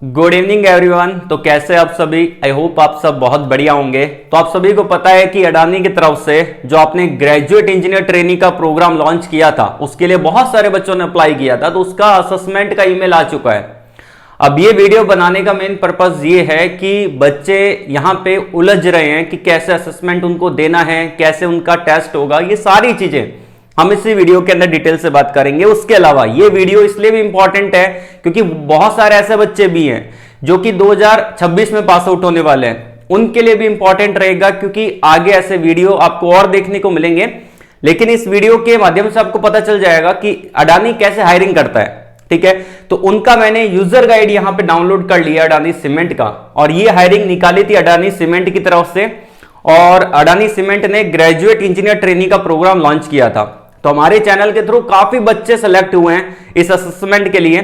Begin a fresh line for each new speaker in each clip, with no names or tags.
Good evening everyone. तो कैसे आप सभी? आई होप आप सब बहुत बढ़िया होंगे। तो आप सभी को पता है कि अडानी की तरफ से जो आपने ग्रेजुएट इंजीनियर ट्रेनिंग का प्रोग्राम लॉन्च किया था, उसके लिए बहुत सारे बच्चों ने अप्लाई किया था, तो उसका असेसमेंट का ईमेल आ चुका है। अब ये वीडियो बनाने का मेन पर्पस ये है कि बच्चे यहाँ पे उलझ रहे हैं कि कैसे असेसमेंट उनको देना है, कैसे उनका टेस्ट होगा, ये सारी चीजें हम इसी वीडियो के अंदर डिटेल से बात करेंगे। उसके अलावा ये वीडियो इसलिए भी इंपॉर्टेंट है क्योंकि बहुत सारे ऐसे बच्चे भी हैं जो कि 2026 में पास आउट होने वाले हैं, उनके लिए भी इंपॉर्टेंट रहेगा क्योंकि आगे ऐसे वीडियो आपको और देखने को मिलेंगे। लेकिन इस वीडियो के माध्यम से आपको पता चल जाएगा कि अडानी कैसे हायरिंग करता है, ठीक है। तो उनका मैंने यूजर गाइड यहां पे डाउनलोड कर लिया अडानी सीमेंट का, और ये हायरिंग निकाली थी अडानी सीमेंट की तरफ से, और अडानी सीमेंट ने ग्रेजुएट इंजीनियर ट्रेनिंग का प्रोग्राम लॉन्च किया था। तो हमारे चैनल के थ्रू काफी बच्चे सेलेक्ट हुए हैं इस असेसमेंट के लिए।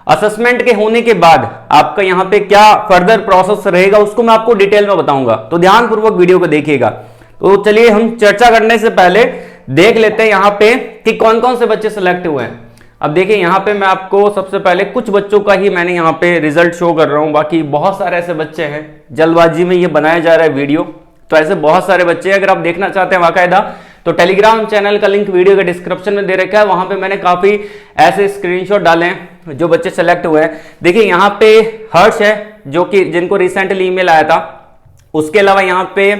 असेसमेंट के होने के बाद आपका यहां पे क्या फर्दर प्रोसेस रहेगा उसको मैं आपको डिटेल में बताऊंगा, तो ध्यानपूर्वक वीडियो को देखिएगा। तो चलिए हम चर्चा करने से पहले देख लेते हैं यहां पे कि कौन कौन से बच्चे सेलेक्ट हुए हैं। अब देखिए यहां पे मैं आपको सबसे पहले कुछ बच्चों का ही मैंने यहां पे रिजल्ट शो कर रहा हूं, बाकी बहुत सारे ऐसे बच्चे हैं, जल्दबाजी में ये बनाया जा रहा है वीडियो, तो ऐसे बहुत सारे बच्चे हैं। अगर आप देखना चाहते हैं बाकायदा तो टेलीग्राम चैनल का लिंक वीडियो के डिस्क्रिप्शन में दे रखा है, वहां पे मैंने काफी ऐसे स्क्रीनशॉट डाले हैं जो बच्चे सेलेक्ट हुए हैं। देखिए यहाँ पे हर्ष है जो कि जिनको रिसेंटली ईमेल आया था, उसके अलावा यहाँ पे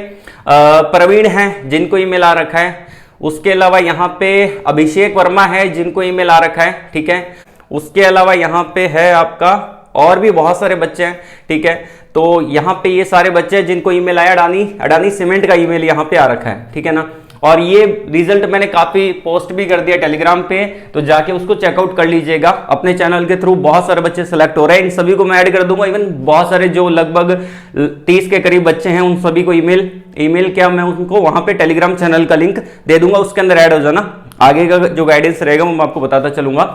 प्रवीण है जिनको ईमेल आ रखा है, उसके अलावा यहाँ पे अभिषेक वर्मा है जिनको ईमेल आ रखा है, ठीक है। उसके अलावा यहाँ पे है आपका और भी बहुत सारे बच्चे हैं, ठीक है। तो यहाँ पे ये सारे बच्चे हैं जिनको ईमेल आया, अडानी सीमेंट का ईमेल यहाँ पे आ रखा है, ठीक है ना। और ये रिजल्ट मैंने काफी पोस्ट भी कर दिया टेलीग्राम पे, तो जाके उसको चेकआउट कर लीजिएगा। अपने चैनल के थ्रू बहुत सारे बच्चे सेलेक्ट हो रहे हैं, इन सभी को मैं ऐड कर दूंगा। इवन बहुत सारे जो लगभग 30 के करीब बच्चे हैं उन सभी को ईमेल क्या मैं उनको वहां पे टेलीग्राम चैनल का लिंक दे दूंगा, उसके अंदर ऐड हो जाना। आगे का जो गाइडेंस रहेगा वो मैं आपको बताता चलूंगा।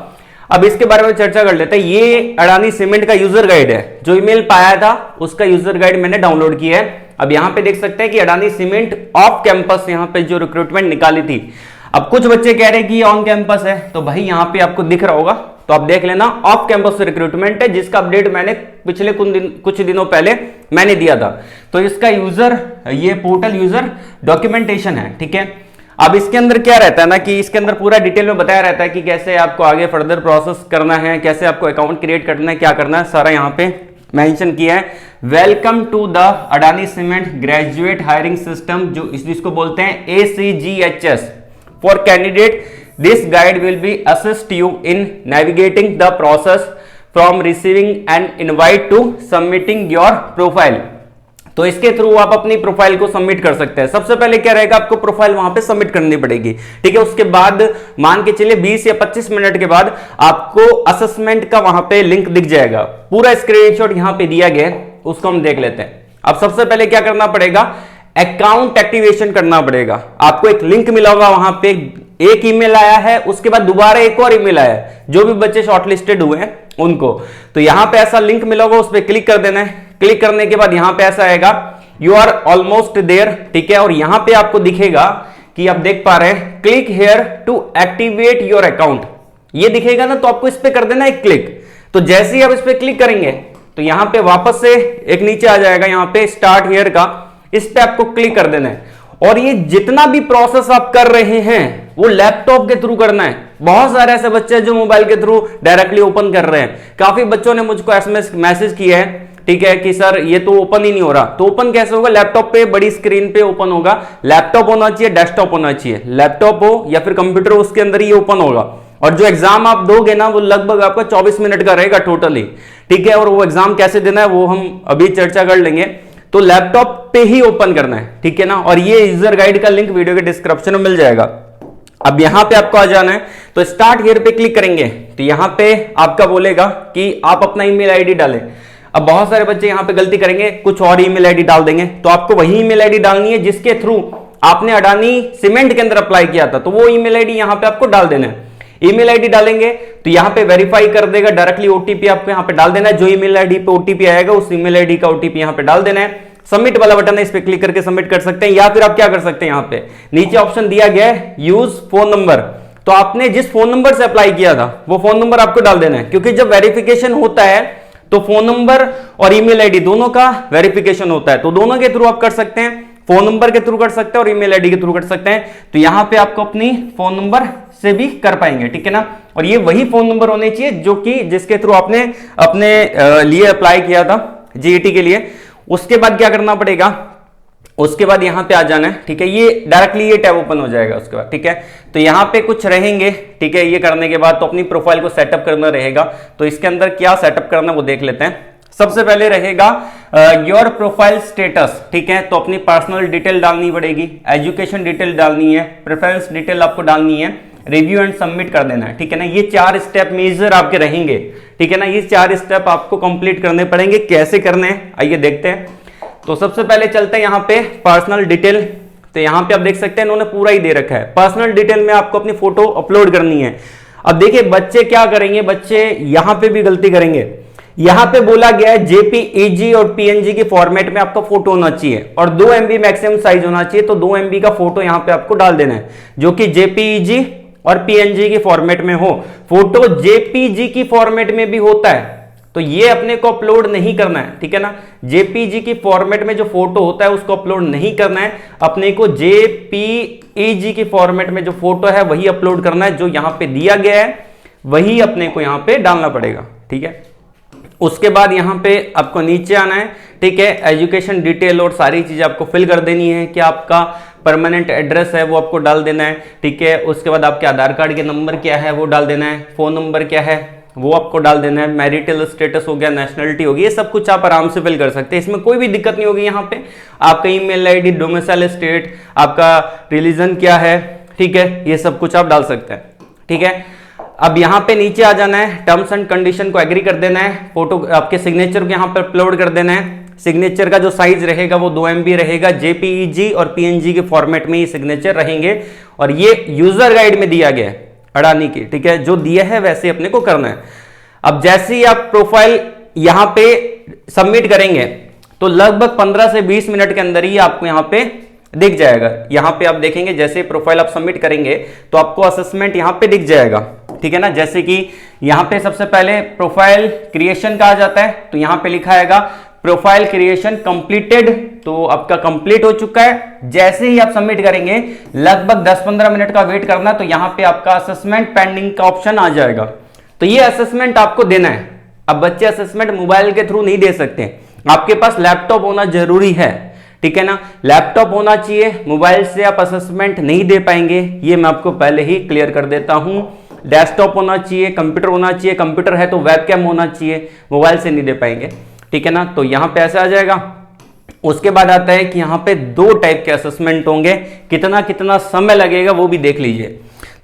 अब इसके बारे में चर्चा कर लेते हैं। ये अडानी सीमेंट का यूजर गाइड है, जो ईमेल पाया था उसका यूजर गाइड मैंने डाउनलोड किया है। अब यहां पे देख सकते हैं कि अडानी सीमेंट ऑफ कैंपस यहां पे जो रिक्रूटमेंट निकाली थी। अब कुछ बच्चे कह रहे हैं कि ऑन कैंपस है, तो भाई यहां पे आपको दिख रहा होगा, तो आप देख लेना ऑफ कैंपस रिक्रूटमेंट है, जिसका अपडेट मैंने पिछले कुछ दिनों पहले मैंने दिया था। तो इसका यूजर, ये पोर्टल यूजर डॉक्यूमेंटेशन है, ठीक है। अब इसके अंदर क्या रहता है ना कि इसके अंदर पूरा डिटेल में बताया रहता है कि कैसे आपको आगे फर्दर प्रोसेस करना है, कैसे आपको अकाउंट क्रिएट करना है, क्या करना है, सारा यहाँ पे मेंशन किया है। Welcome to the Adani cement graduate hiring system, जो इसको बोलते हैं ACGHS for candidate. This guide will be assist you in navigating the process from receiving and invite to submitting your profile. तो इसके थ्रू आप अपनी प्रोफाइल को सबमिट कर सकते हैं। सबसे पहले क्या रहेगा, आपको प्रोफाइल वहां पे सबमिट करनी पड़ेगी, ठीक है। उसके बाद मान के चलिए 20 या 25 मिनट के बाद आपको असेसमेंट का वहां पे लिंक दिख जाएगा। पूरा स्क्रीनशॉट यहां पे दिया गया है, उसको हम देख लेते हैं। अब सबसे पहले क्या करना पड़ेगा, अकाउंट एक्टिवेशन करना पड़ेगा। आपको एक लिंक मिला होगा, वहां पे एक ईमेल आया है, उसके बाद दोबारा एक और ईमेल आया है, जो भी बच्चे शॉर्टलिस्टेड हुए हैं उनको। तो यहां पे ऐसा लिंक मिला होगा, उस पर क्लिक कर देना है। क्लिक करने के बाद यहां पे ऐसा आएगा, यू आर ऑलमोस्ट देयर, ठीक है। और यहां पे आपको दिखेगा कि आप देख पा रहे हैं, click here to activate your account, ये दिखेगा ना, तो आपको इस पे कर देना है क्लिक। तो जैसे ही आप इस पे क्लिक करेंगे तो यहां पे वापस से एक नीचे आ जाएगा, यहां पे स्टार्ट हेयर का, इस पे आपको क्लिक कर देना है। और ये जितना भी प्रोसेस आप कर रहे हैं वो लैपटॉप के थ्रू करना है। बहुत सारे ऐसे बच्चे जो मोबाइल के थ्रू डायरेक्टली ओपन कर रहे हैं। काफी बच्चों ने मुझको एसएमएस मैसेज किया है, ठीक है, कि सर ये तो ओपन ही नहीं हो रहा। तो ओपन कैसे होगा, लैपटॉप पे बड़ी स्क्रीन पे ओपन होगा। लैपटॉप होना चाहिए, डेस्कटॉप होना चाहिए, लैपटॉप हो या फिर कंप्यूटर, उसके अंदर ही ओपन होगा। और जो एग्जाम आप दोगे ना वो लगभग आपका 24 मिनट का रहेगा टोटली, ठीक है। और वो एग्जाम कैसे देना है वो हम अभी चर्चा कर लेंगे। तो लैपटॉप पे ही ओपन करना है, ठीक है ना। और ये यूजर गाइड का लिंक वीडियो के डिस्क्रिप्शन में मिल जाएगा। अब यहां पे आपको आ जाना है, तो स्टार्ट हियर पे क्लिक करेंगे तो यहां पे आपका बोलेगा कि आप अपना ईमेल आईडी डालें। अब बहुत सारे बच्चे यहां पे गलती करेंगे, कुछ और ईमेल आईडी डाल देंगे, तो आपको वही ईमेल आईडी डालनी है जिसके थ्रू आपने अडानी सीमेंट के अंदर अप्लाई किया था। तो वो ईमेल आईडी यहां पे आपको डाल देना है। ईमेल आईडी डालेंगे तो यहां पे वेरीफाई कर देगा, डायरेक्टली ओटीपी आपको यहां पे डाल देना है। जो ईमेल आईडी पे ओटीपी आएगा उस ईमेल आईडी का ओटीपी यहां पे डाल देना है। सबमिट वाला बटन है, इस पे क्लिक करके सबमिट कर सकते हैं। या फिर आप क्या कर सकते हैं, यहां पे नीचे ऑप्शन दिया गया है यूज फोन नंबर, तो आपने जिस फोन नंबर से अप्लाई किया था वो फोन नंबर आपको डाल देना है। क्योंकि जब वेरिफिकेशन होता है तो फोन नंबर और ईमेल आईडी दोनों का वेरिफिकेशन होता है, तो दोनों के थ्रू आप कर सकते हैं, फोन नंबर के थ्रू कर सकते हैं और ईमेल आईडी के थ्रू कर सकते हैं। तो यहां पे आपको अपनी फोन नंबर से भी कर पाएंगे, ठीक है ना। और ये वही फोन नंबर होने चाहिए जो कि जिसके थ्रू आपने अपने लिए अप्लाई किया था जीईटी के लिए। उसके बाद क्या करना पड़ेगा, उसके बाद यहां पे आ जाना है, ठीक है। ये डायरेक्टली ये टैब ओपन हो जाएगा उसके बाद, ठीक है। तो यहां पे कुछ रहेंगे, ठीक है। ये करने के बाद तो अपनी प्रोफाइल को सेटअप करना रहेगा। तो इसके अंदर क्या सेटअप करना वो देख लेते हैं। सबसे पहले रहेगा योर प्रोफाइल स्टेटस, ठीक है। तो अपनी पर्सनल डिटेल डालनी पड़ेगी, एजुकेशन डिटेल डालनी है, प्रेफरेंस डिटेल आपको डालनी है, रिव्यू एंड सबमिट कर देना है, ठीक है ना। ये 4 स्टेप मेजर आपके रहेंगे, ठीक है ना। ये 4 स्टेप आपको कंप्लीट करने पड़ेंगे। कैसे करने हैं आइए देखते हैं। तो सबसे पहले चलते हैं यहाँ पे पर्सनल डिटेल। तो यहाँ पे आप देख सकते हैं इन्होंने पूरा ही दे रखा है। पर्सनल डिटेल में आपको अपनी फोटो अपलोड करनी है। अब देखिए बच्चे क्या करेंगे, बच्चे यहाँ पे भी गलती करेंगे। यहाँ पे बोला गया है जेपीईजी और पीएनजी के फॉर्मेट में आपका फोटो होना चाहिए और 2 MB मैक्सिमम साइज होना चाहिए। तो 2 MB का फोटो यहाँ पे आपको डाल देना है जो कि जेपीईजी और पीएनजी के फॉर्मेट में हो। फोटो जेपीजी की फॉर्मेट में भी होता है, तो ये अपने को अपलोड नहीं करना है, ठीक है ना। जेपीजी की फॉर्मेट में जो फोटो होता है उसको अपलोड नहीं करना है, अपने को जेपीईजी की फॉर्मेट में जो फोटो है वही अपलोड करना है। जो यहां पे दिया गया है वही अपने को यहां पे डालना पड़ेगा, ठीक है। उसके बाद यहां पे आपको नीचे आना है, ठीक है। एजुकेशन डिटेल और सारी चीजें आपको फिल कर देनी है कि आपका परमानेंट एड्रेस है वो आपको डाल देना है, ठीक है। उसके बाद आपके आधार कार्ड के नंबर क्या है वो डाल देना है, फोन नंबर क्या है वो आपको डाल देना है, मैरिटल स्टेटस हो गया, नेशनलिटी होगी, ये सब कुछ आप आराम से फिल कर सकते हैं। इसमें कोई भी दिक्कत नहीं होगी। यहाँ पे आपका ईमेल आईडी, डोमिसाइल स्टेट, आपका रिलीजन क्या है, ठीक है, ये सब कुछ आप डाल सकते हैं, ठीक है। अब यहाँ पे नीचे आ जाना है, टर्म्स एंड कंडीशन को एग्री कर देना है, फोटो आपके सिग्नेचर को यहाँ पे अपलोड कर देना है। सिग्नेचर का जो साइज रहेगा वो 2 MB रहेगा, जेपीईजी और पीएनजी के फॉर्मेट में ये सिग्नेचर रहेंगे। और ये यूजर गाइड में दिया गया है अडानी की, ठीक है, जो दिया है वैसे अपने को करना है। अब जैसे ही आप प्रोफाइल यहां पे सबमिट करेंगे तो लगभग 15 से 20 मिनट के अंदर ही आपको यहां पे दिख जाएगा। यहां पे आप देखेंगे जैसे प्रोफाइल आप सबमिट करेंगे तो आपको असेसमेंट यहां पे दिख जाएगा, ठीक है ना। जैसे कि यहां पे सबसे पहले प्रोफाइल क्रिएशन कहा जाता है, तो यहां पे लिखा आएगा प्रोफाइल क्रिएशन कंप्लीटेड, तो आपका कंप्लीट हो चुका है। जैसे ही आप सबमिट करेंगे लगभग 10-15 मिनट का वेट करना, तो यहां पे आपका असेसमेंट पेंडिंग का ऑप्शन आ जाएगा। तो ये असेसमेंट आपको देना है। अब बच्चे असेसमेंट मोबाइल के थ्रू नहीं दे सकते, आपके पास लैपटॉप होना जरूरी है, ठीक है ना। लैपटॉप होना चाहिए, मोबाइल से आप असेसमेंट नहीं दे पाएंगे, ये मैं आपको पहले ही क्लियर कर देता हूं। डेस्कटॉप होना चाहिए, कंप्यूटर होना चाहिए, कंप्यूटर है तो वेबकैम होना चाहिए, मोबाइल से नहीं दे पाएंगे, ठीक है ना। तो यहां पे ऐसे आ जाएगा। उसके बाद आता है कि यहां पे 2 टाइप के असेसमेंट होंगे, कितना कितना समय लगेगा वो भी देख लीजिए।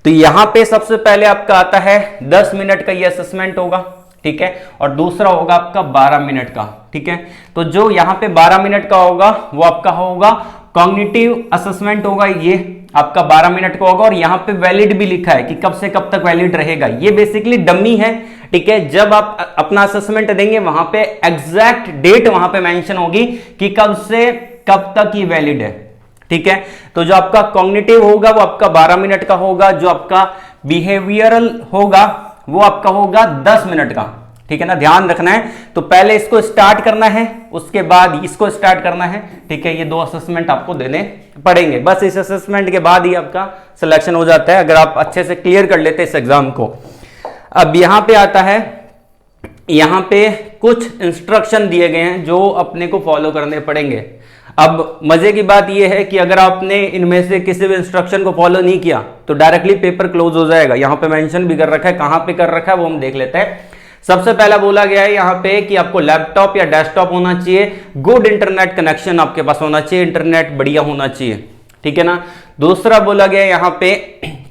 तो यहां पे सबसे पहले आपका आता है 10 मिनट का ये असेसमेंट होगा, ठीक है, और दूसरा होगा आपका 12 मिनट का, ठीक है। तो जो यहां पे 12 मिनट का होगा वो आपका होगा कॉग्निटिव असेसमेंट होगा, ये आपका 12 मिनट का होगा। और यहां पे वैलिड भी लिखा है कि कब से कब तक वैलिड रहेगा। ये बेसिकली डमी है, ठीक है। जब आप अपना असेसमेंट देंगे वहां पे एग्जैक्ट डेट वहां पे मेंशन होगी कि कब से कब तक ये वैलिड है, ठीक है। तो जो आपका कॉग्निटिव होगा वो आपका 12 मिनट का होगा, जो आपका बिहेवियरल होगा वो आपका होगा 10 मिनट का, ठीक है ना। ध्यान रखना है, तो पहले इसको स्टार्ट करना है, उसके बाद इसको स्टार्ट करना है, ठीक है। ये 2 असेसमेंट आपको देने पड़ेंगे। बस इस असेसमेंट के बाद ही आपका सिलेक्शन हो जाता है, अगर आप अच्छे से क्लियर कर लेते हैं इस एग्जाम को। अब यहां पे आता है, यहां पे कुछ इंस्ट्रक्शन दिए गए हैं जो अपने को फॉलो करने पड़ेंगे। अब मजे की बात यह है कि अगर आपने इनमें से किसी भी इंस्ट्रक्शन को फॉलो नहीं किया तो डायरेक्टली पेपर क्लोज हो जाएगा। यहां पे मेंशन भी कर रखा है, कहां पे कर रखा है वो हम देख लेते हैं। सबसे पहला बोला गया है यहाँ पे कि आपको लैपटॉप या डेस्कटॉप होना चाहिए, गुड इंटरनेट कनेक्शन आपके पास होना चाहिए, इंटरनेट बढ़िया होना चाहिए, ठीक है ना। दूसरा बोला गया यहाँ पे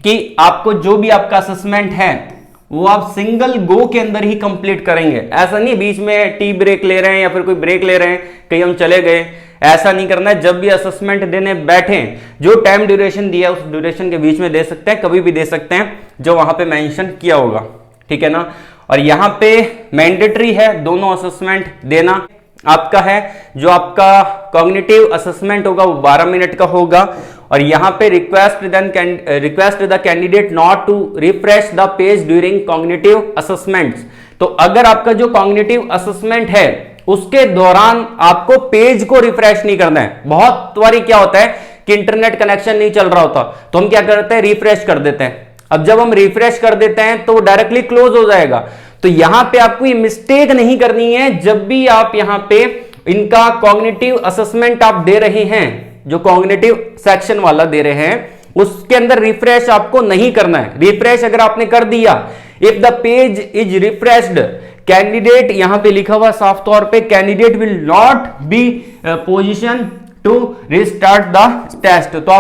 कि आपको जो भी आपका असेसमेंट है वो आप सिंगल गो के अंदर ही कंप्लीट करेंगे। ऐसा नहीं बीच में टी ब्रेक ले रहे हैं या फिर कोई ब्रेक ले रहे हैं, कहीं हम चले गए, ऐसा नहीं करना है। जब भी असेसमेंट देने बैठे, जो टाइम ड्यूरेशन दिया उस ड्यूरेशन के बीच में दे सकते हैं, कभी भी दे सकते हैं जो वहां पे मेंशन किया होगा, ठीक है ना। और यहां पे मैंडेटरी है दोनों असेसमेंट देना आपका है। जो आपका कॉग्निटिव असेसमेंट होगा वो 12 मिनट का होगा। और यहां पे request the candidate not to refresh the page during cognitive assessments, तो अगर आपका जो कॉग्निटिव असेसमेंट है उसके दौरान आपको पेज को रिफ्रेश नहीं करना है। बहुत बारी क्या होता है कि इंटरनेट कनेक्शन नहीं चल रहा होता, तो हम क्या करते हैं, रिफ्रेश कर देते हैं। अब जब हम रिफ्रेश कर देते हैं तो डायरेक्टली क्लोज हो जाएगा। तो यहां पे आपको ये मिस्टेक नहीं करनी है। जब भी आप यहां पे इनका कॉग्निटिव असेसमेंट आप दे रहे हैं, जो कॉग्निटिव सेक्शन वाला दे रहे हैं, उसके अंदर रिफ्रेश आपको नहीं करना है। रिफ्रेश अगर आपने कर दिया, if the page is refreshed candidate, यहां पे लिखा हुआ साफ तौर पे, candidate will not be position to restart the test, तो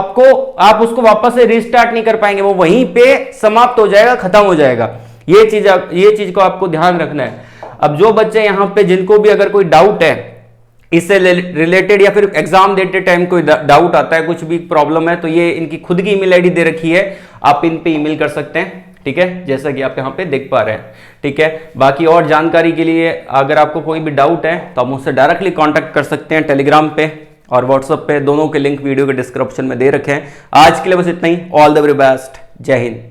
आप उसको वापस से रिस्टार्ट नहीं कर पाएंगे, वो वहीं पे समाप्त हो जाएगा, खत्म हो जाएगा। ये चीज को आपको ध्यान रखना है। अब जो बच्चे यहां पे जिनको भी अगर कोई डाउट है इससे रिलेटेड या फिर एग्जाम देते टाइम कोई डाउट आता है, कुछ भी प्रॉब्लम है, तो ये इनकी खुद की ईमेल आईडी दे रखी है, आप इन पे ईमेल कर सकते हैं। ठीक है, जैसा कि आप यहां पे देख पा रहे हैं। ठीक है, बाकी और जानकारी के लिए अगर आपको कोई भी डाउट है तो आप मुझसे डायरेक्टली कांटेक्ट कर सकते हैं, टेलीग्राम पे और व्हाट्सएप पे, दोनों के लिंक वीडियो के डिस्क्रिप्शन में दे रखे हैं। आज के लिए बस इतना ही। All the very best. जय हिंद।